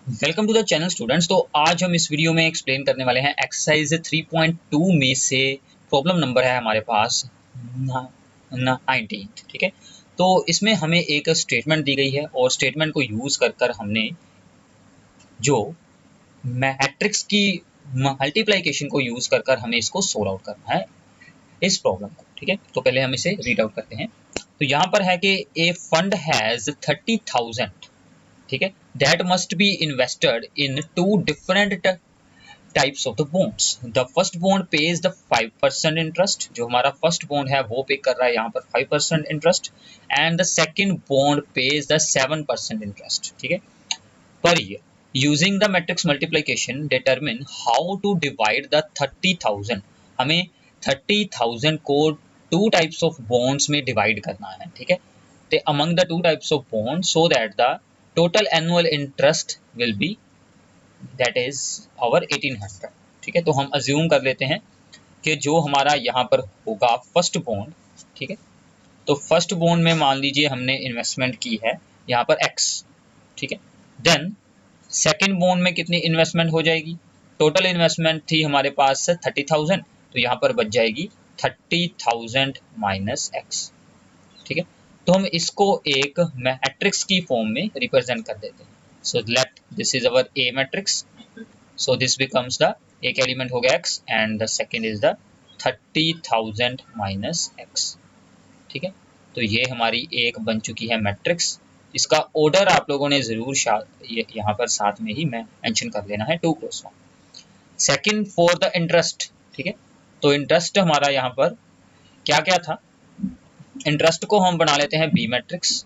Welcome to the channel students. तो आज हम इस वीडियो में एक्सप्लेन करने वाले हैं एक्सरसाइज 3.2 में से प्रॉब्लम नंबर है हमारे पास 19। ठीक है, तो इसमें हमें एक स्टेटमेंट दी गई है और स्टेटमेंट को यूज कर हमने जो मैट्रिक्स की मल्टीप्लिकेशन को यूज कर हमें इसको सोल्व आउट करना है इस प्रॉब्लम को। ठीक है, तो पहले हम इसे रीड आउट करते हैं। तो यहाँ पर है कि ए फंड हैज 30,000, ठीक है, that must be invested in two different types of the bonds. The first bond pays the 5% interest, जो हमारा फर्स्ट बॉन्ड है वो पे कर रहा है यहाँ पर 5% interest, and the second bond pays the 7% interest, ठीक है, per year. Using the matrix multiplication determine how to divide the 30,000। हमें 30,000 को टू टाइप्स ऑफ बॉन्ड्स में डिवाइड करना है, ठीक है, ते among the two types of bond so that the total annual interest will be that is our 1800। ठीक है, तो हम अज्यूम कर लेते हैं कि जो हमारा यहाँ पर होगा फर्स्ट बॉन्ड, ठीक है, तो फर्स्ट बॉन्ड में मान लीजिए हमने इन्वेस्टमेंट की है यहाँ पर x, ठीक है, देन सेकेंड बॉन्ड में कितनी इन्वेस्टमेंट हो जाएगी, टोटल इन्वेस्टमेंट थी हमारे पास 30,000, तो यहाँ पर बच जाएगी 30,000 माइनस x। ठीक है, तो हम इसको एक मैट्रिक्स की फॉर्म में रिप्रेजेंट कर देते हैं। So let this is our A matrix, so this becomes the, एक एलिमेंट हो गया x and the second is the 30,000 minus x। ठीक है, तो ये हमारी एक बन चुकी है मैट्रिक्स। इसका ऑर्डर आप लोगों ने जरूर यहाँ पर साथ में ही मैं मेंशन कर लेना है 2x1। Second for the interest, ठीक है, तो इंटरेस्ट हमारा यहाँ पर क्या क्या था, इंटरेस्ट को हम बना लेते हैं बी मैट्रिक्स।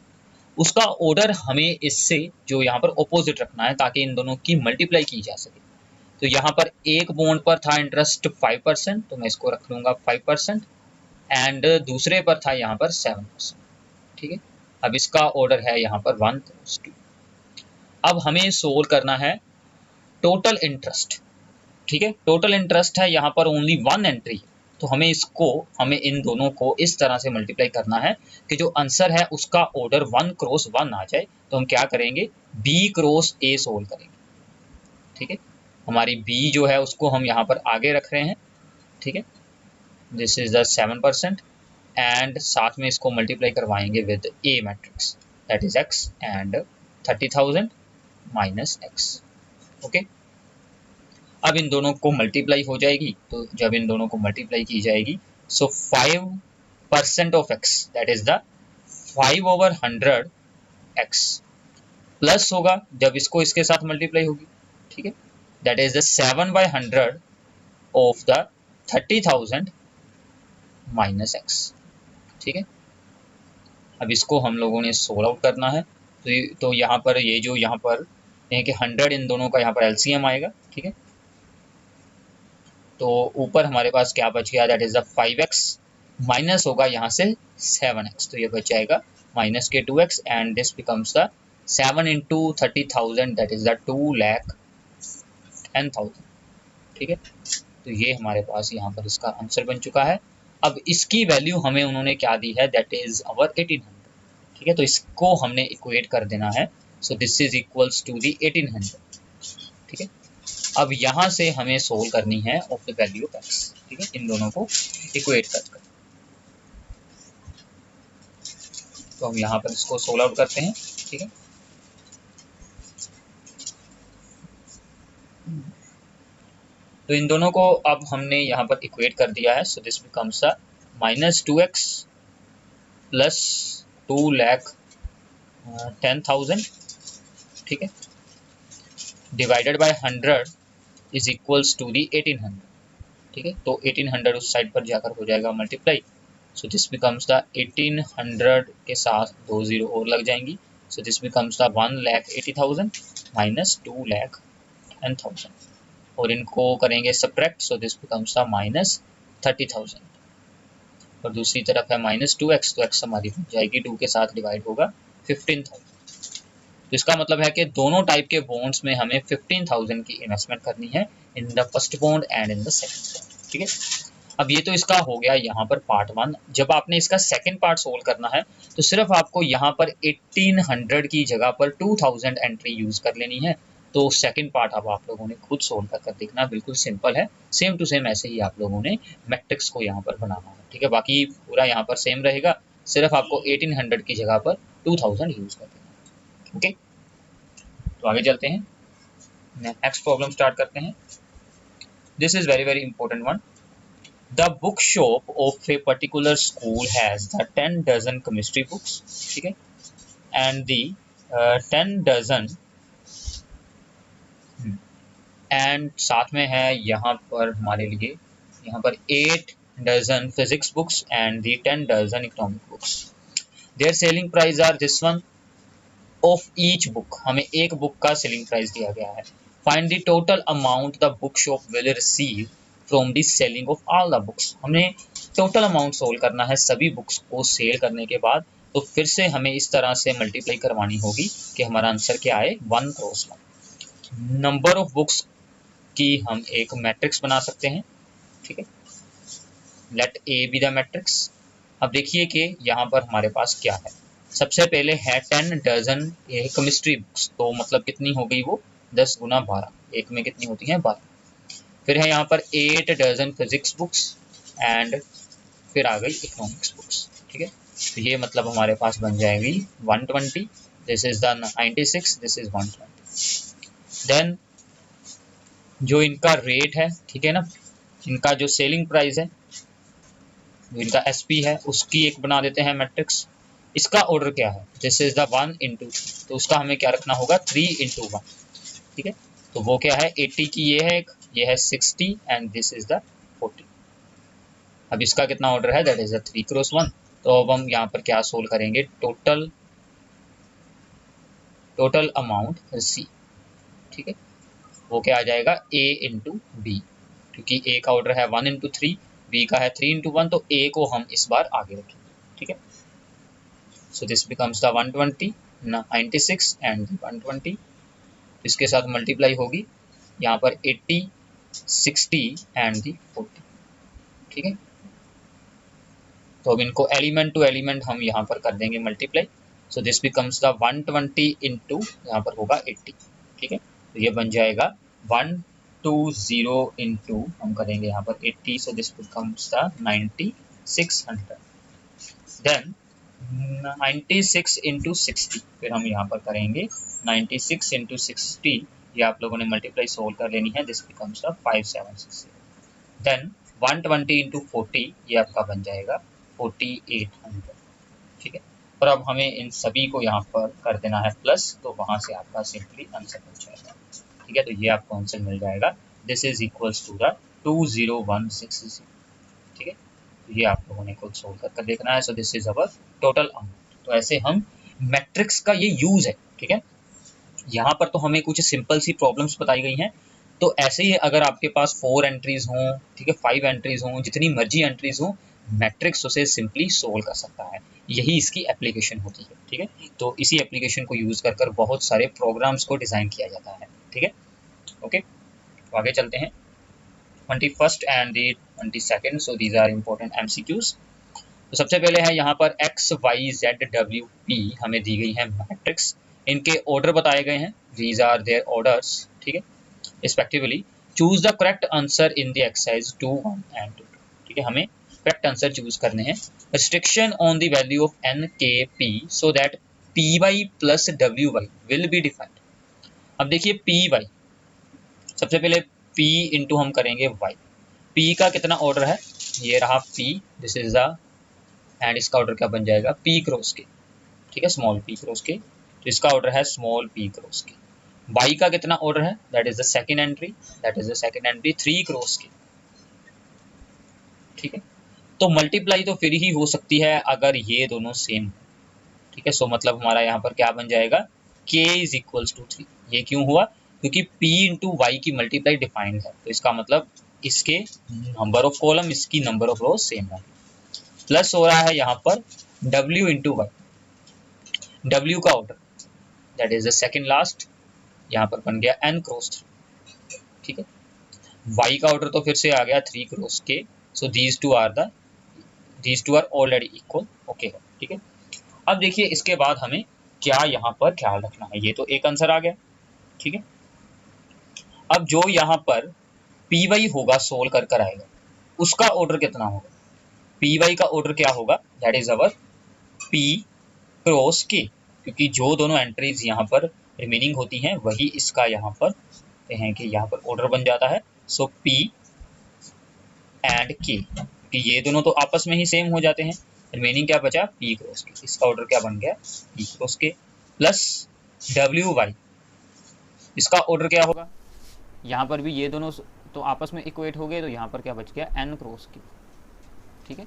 उसका ऑर्डर हमें इससे जो यहाँ पर ऑपोजिट रखना है ताकि इन दोनों की मल्टीप्लाई की जा सके। तो यहाँ पर एक बॉन्ड पर था इंटरेस्ट 5%, तो मैं इसको रख लूंगा 5%, एंड दूसरे पर था यहाँ पर 7%। ठीक है, अब इसका ऑर्डर है यहाँ पर 1:2। अब हमें सोल्व करना है टोटल इंटरेस्ट। ठीक है, टोटल इंटरेस्ट है यहाँ पर ओनली वन एंट्री, तो हमें इन दोनों को इस तरह से मल्टीप्लाई करना है कि जो आंसर है उसका ऑर्डर 1x1 आ जाए। तो हम क्या करेंगे, b क्रॉस a सोल्व करेंगे। ठीक है, हमारी b जो है उसको हम यहाँ पर आगे रख रहे हैं। ठीक है, दिस इज द 7%, एंड साथ में इसको मल्टीप्लाई करवाएंगे with a matrix that is x and 30,000 minus x। Okay, अब इन दोनों को मल्टीप्लाई हो जाएगी, तो जब इन दोनों को मल्टीप्लाई की जाएगी सो 5% of x that is the 5/100 x plus होगा जब इसको इसके साथ मल्टीप्लाई होगी, ठीक है, that is the 7/100 of the 30,000 minus x। ठीक है, अब इसको हम लोगों ने सोल्व आउट करना है। तो यहाँ पर ये जो यहाँ पर है कि 100 इन दोनों का यहाँ पर एलसीएम आएगा। ठीक है, तो ऊपर हमारे पास क्या बच गया, that is the 5x minus होगा यहाँ से 7x, तो ये बच जाएगा माइनस के 2x, and this becomes the 7 into 30,000 that is the 2,10,000। ठीक है, तो ये हमारे पास यहाँ पर इसका आंसर बन चुका है। अब इसकी वैल्यू हमें उन्होंने क्या दी है, दैट इज अवर 1800। ठीक है, तो इसको हमने इक्वेट कर देना है, so this is equals to the 1800। ठीक है, अब यहाँ से हमें सोल्व करनी है of the value of x। ठीक है, इन दोनों को इक्वेट कर, तो हम यहाँ पर इसको सोल्व आउट करते हैं। ठीक है, तो इन दोनों को अब हमने यहाँ पर इक्वेट कर दिया है, so this becomes the minus 2x plus 2,10,000, ठीक है, divided by 100 is equals to the 1800। ठीक है, तो 1800 उस साइड पर जाकर हो जाएगा multiply, so this becomes the 1800 के साथ 2 0 और लग जाएंगी, सो दिस बिकम्स द 1,80,000 माइनस 2,10,000, और इनको करेंगे subtract, so this becomes the minus 30,000, और दूसरी तरफ है माइनस 2x, तो x हमारी बन जाएगी 2 के साथ डिवाइड होगा 15,000। तो इसका मतलब है कि दोनों टाइप के बॉन्ड्स में हमें 15,000 की इन्वेस्टमेंट करनी है in the first bond and in the second bond. ठीक है, अब ये तो इसका हो गया यहाँ पर पार्ट 1। जब आपने इसका सेकंड पार्ट सोल्व करना है तो सिर्फ आपको यहाँ पर 1800 की जगह पर 2000 एंट्री यूज कर लेनी है, तो सेकंड पार्ट अब आप लोगों ने खुद सोल्व कर देखना, बिल्कुल सिंपल है, सेम टू सेम ऐसे ही आप लोगों ने मैट्रिक्स को यहाँ पर बनाना है, ठीक है। बाकी पूरा यहाँ पर सेम रहेगा, सिर्फ आपको 1800 की जगह पर 2000 यूज कर देना है, ओके। तो आगे चलते हैं, नेक्स्ट प्रॉब्लम स्टार्ट करते हैं। This is very very important one. The bookshop of a particular school has the 10 dozen chemistry books, ठीक है, and the 10 dozen एंड साथ में है यहाँ पर हमारे लिए यहाँ पर 8 dozen physics books and the 10 dozen economic books. Their selling price are this one of each book, हमें एक बुक का सेलिंग प्राइस दिया गया है। Find the total amount the book shop will receive from the selling of all the books. हमने total amount solve करना है सभी बुक्स को सेल करने के बाद। तो फिर से हमें इस तरह से मल्टीप्लाई करवानी होगी कि हमारा आंसर क्या आए, 1 क्रॉस 1। नंबर ऑफ बुक्स की हम एक मैट्रिक्स बना सकते हैं, ठीक है। Let A be the matrix. अब देखिए कि यहाँ पर हमारे पास क्या है। सबसे पहले है 10 डजन केमिस्ट्री बुक्स, तो मतलब कितनी हो गई वो 10 गुना 12, एक में कितनी होती हैं 12। फिर है यहाँ पर 8 डजन फिजिक्स बुक्स एंड फिर आ गई इकोनॉमिक्स बुक्स, ठीक है। तो ये मतलब हमारे पास बन जाएगी 120, this is the 96, this is 120। Then जो इनका रेट है, ठीक है ना, इनका जो सेलिंग प्राइस है, जो इनका एसपी है, उसकी एक बना देते हैं मैट्रिक्स। इसका ऑर्डर क्या है, दिस इज द 1 इंटू, तो उसका हमें क्या रखना होगा 3 इंटू 1, ठीक है। तो वो क्या है 80 की ये है एक, ये है 60 एंड दिस इज द 40। अब इसका कितना ऑर्डर है, दैट इज द 3 क्रॉस 1। तो अब हम यहाँ पर क्या सोल्व करेंगे, टोटल अमाउंट सी, ठीक है। वो क्या आ जाएगा a इंटू बी, क्योंकि a का ऑर्डर है 1 इंटू 3, b का है 3 इंटू 1, तो a को हम इस बार आगे रखेंगे, ठीक है। So this becomes the 120, 96 and 120। इसके साथ मल्टीप्लाई होगी यहाँ पर 80, 60 एंड 40, ठीक है। तो अब इनको एलिमेंट टू एलिमेंट हम यहाँ पर कर देंगे multiply. So this becomes the 120 into यहाँ पर होगा 80, ठीक है। तो ये बन जाएगा 120 इंटू हम करेंगे यहाँ पर 80, so this becomes the 9600। Then 96 into 60, फिर हम यहाँ पर करेंगे 96 इंटू 60, ये आप लोगों ने मल्टीप्लाई सोल्व कर लेनी है, this becomes the 5760। Then 120 into 40, ये आपका बन जाएगा 4800, ठीक है। और अब हमें इन सभी को यहाँ पर कर देना है प्लस, तो वहाँ से आपका सिंपली आंसर बन जाएगा, ठीक है। तो ये आपको आंसर मिल जाएगा, this is equals to the 20160, ठीक है। तो ये आप लोगों ने खुद सोल्व कर देखना है। So this is our total amount. तो ऐसे हम मैट्रिक्स का ये यूज है, ठीक है। यहाँ पर तो हमें कुछ सिंपल सी प्रॉब्लम्स बताई गई हैं, तो ऐसे ही अगर आपके पास 4 एंट्रीज हों, ठीक है, 5 एंट्रीज हों, जितनी मर्जी एंट्रीज हों, मैट्रिक्स उसे सिंपली सोल्व कर सकता है। यही इसकी एप्लीकेशन होती है, ठीक है। तो इसी एप्लीकेशन को यूज कर कर बहुत सारे प्रोग्राम्स को डिजाइन किया जाता है, ठीक है, ओके। तो आगे चलते हैं 21st and the 22nd, so these are important MCQs. तो सबसे पहले है यहाँ पर X Y Z W P हमें दी गई है मैट्रिक्स, इनके ऑर्डर बताए गए हैं, दीज आर देयर ऑर्डर्स, ठीक है, respectively. Choose the correct answer in the exercise 2-1 and 2-2, ठीक है। हमें करेक्ट आंसर चूज करने हैं। Restriction on the value of N K P so that P Y plus W Y will be defined. अब देखिए P Y, सबसे पहले P into हम करेंगे वाई। पी का कितना ऑर्डर है, ये रहा P, this is the, and इसका ऑर्डर क्या बन जाएगा पी क्रॉस के, ठीक है, स्मॉल पी क्रॉस के। तो इसका ऑर्डर है स्मॉल पी क्रॉस के। वाई का कितना ऑर्डर है, that is the second entry, that is the second entry 3 cross के, ठीक है। तो मल्टीप्लाई तो फिर ही हो सकती है अगर ये दोनों सेम हो, ठीक है। सो मतलब हमारा यहाँ पर क्या बन जाएगा, k इज इक्वल्स टू 3। ये क्यों हुआ, क्योंकि p इंटू वाई की मल्टीप्लाई डिफाइंड है, तो इसका मतलब इसके नंबर ऑफ कॉलम, इसकी नंबर ऑफ रो सेम है। प्लस हो रहा है यहाँ पर w इंटू वाई, w का order that is the second last, यहाँ पर बन गया n क्रॉस 3, ठीक है। y का ऑर्डर तो फिर से आ गया 3 cross k, so these two are already equal, okay, ठीक है। अब देखिए इसके बाद हमें क्या यहाँ पर ख्याल रखना है, ये तो एक आंसर आ गया, ठीक है। अब जो यहाँ पर पी वाई होगा सोल्व कर कर आएगा, उसका ऑर्डर कितना होगा? पी वाई का ऑर्डर क्या होगा? That is our P cross के, क्योंकि जो दोनों एंट्रीज यहाँ पर रिमेनिंग होती हैं वही इसका यहाँ पर हैं कि यहाँ पर ऑर्डर बन जाता है। सो पी एंड के, कि ये दोनों तो आपस में ही सेम हो जाते हैं, रिमेनिंग क्या बचा? पी क्रॉस के। इसका ऑर्डर क्या बन गया? पी क्रॉस के प्लस डब्ल्यू वाई, इसका ऑर्डर क्या होगा? यहाँ पर भी ये दोनों तो आपस में इक्वेट हो गए, तो यहाँ पर क्या बच गया? एन क्रॉस के। ठीक है,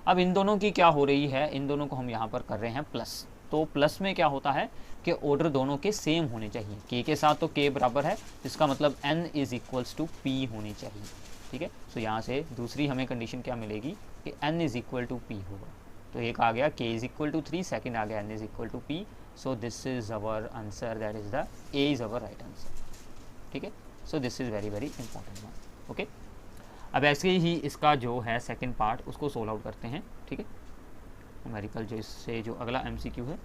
अब इन दोनों की क्या हो रही है, इन दोनों को हम यहाँ पर कर रहे हैं प्लस। तो प्लस में क्या होता है कि ऑर्डर दोनों के सेम होने चाहिए। के साथ तो के बराबर है, जिसका मतलब n is equals to P होनी चाहिए। ठीक है, तो यहाँ से दूसरी हमें कंडीशन क्या मिलेगी कि n is equal to P होगा। तो एक आ गया k is equal to 3, second आ गया n is equal to P. So this is our answer, that is the a is our right answer. ठीक है, so this is very very important one. Okay, अब ऐसे ही इसका जो है सेकंड पार्ट उसको सोल्व आउट करते हैं। ठीक है, न्यूमेरिकल जो इससे जो अगला एमसीक्यू है,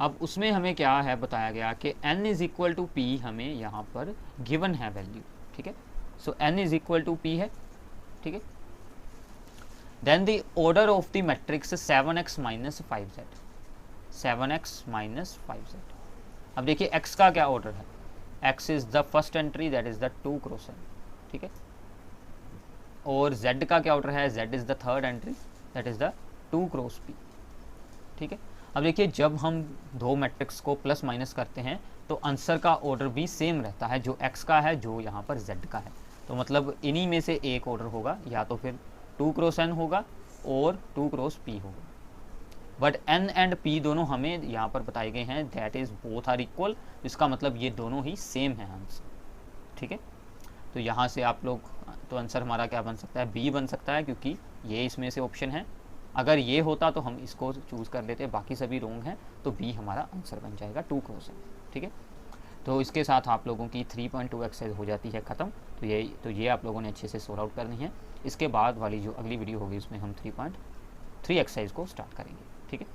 अब उसमें हमें क्या है बताया गया कि n is equal to P हमें यहाँ पर गिवन है वैल्यू। ठीक है, so n is equal to P है। ठीक है, then the order of the matrix 7x minus 5z, 7x minus 5z। अब देखिए x का क्या ऑर्डर है? x is the first entry, that is the 2 cross n। ठीक है, और z का क्या ऑर्डर है? z is the third entry, that is the 2 cross p। ठीक है, अब देखिए जब हम दो मैट्रिक्स को प्लस माइनस करते हैं तो आंसर का ऑर्डर भी सेम रहता है, जो x का है जो यहाँ पर z का है। तो मतलब इन्हीं में से एक ऑर्डर होगा, या तो फिर 2 क्रॉस n होगा और 2 क्रॉस p होगा। बट n एंड p दोनों हमें यहाँ पर बताए गए हैं that is both are equal, इसका मतलब ये दोनों ही सेम है आंसर। ठीक है, तो यहाँ से आप लोग, तो आंसर हमारा क्या बन सकता है? b बन सकता है, क्योंकि ये इसमें से ऑप्शन है। अगर ये होता तो हम इसको चूज़ कर लेते, बाकी सभी रोंग हैं, तो बी हमारा आंसर बन जाएगा 2 क्रॉस n। ठीक है, तो इसके साथ आप लोगों की 3.2 एक्सरसाइज हो जाती है ख़त्म। तो ये आप लोगों ने अच्छे से सोल्व आउट करनी है। इसके बाद वाली जो अगली वीडियो होगी उसमें हम 3.3 एक्सरसाइज को स्टार्ट करेंगे। ठीक है।